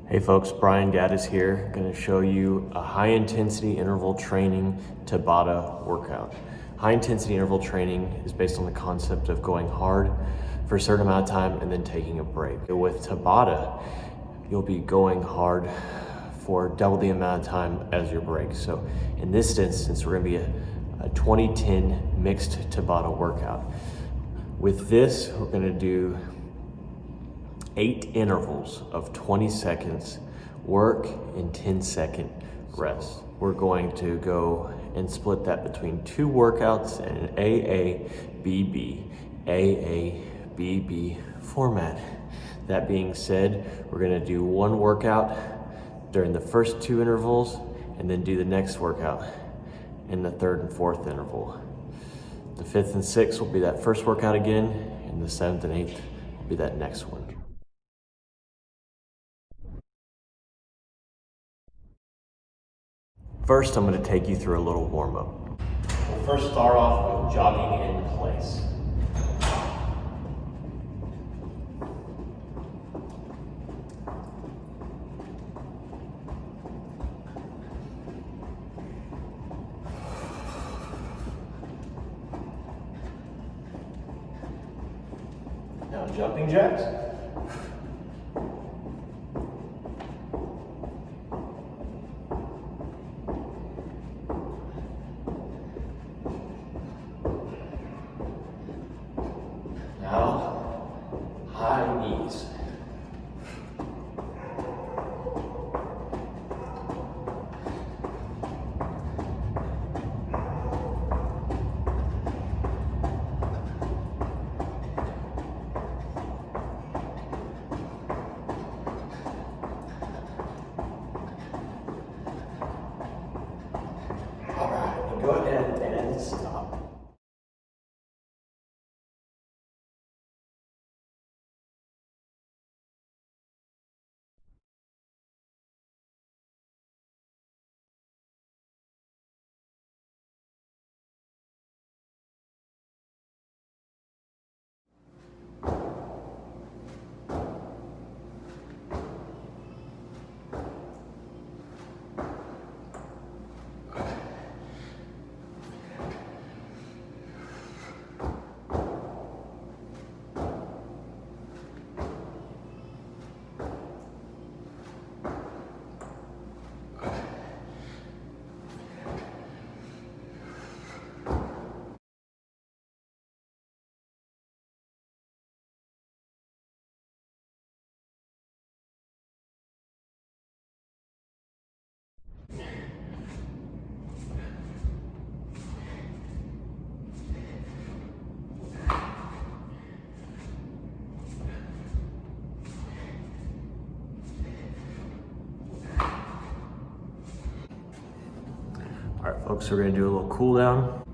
Hey folks, Brian Gaddis here, going to show you a high intensity interval training TABATA workout. High intensity interval training is based on the concept of going hard for a certain amount of time and then taking a break. With TABATA, you'll be going hard for double the amount of time as your break. So in this instance, we're going to be a 20-10 mixed TABATA workout. With this, we're going to do 8 intervals of 20 seconds work and 10-second rest. We're going to go and split that between 2 workouts in an AABB format. That being said, we're going to do 1 workout during the first 2 intervals and then do the next workout in the 3rd and 4th interval. The 5th and 6th will be that first workout again, and the 7th and 8th will be that next one. First, I'm going to take you through a little warm-up. We'll first start off with jogging in place. Now jumping jacks. Now, high knees. All right, go ahead and stop. All right, folks, we're gonna do a little cool down.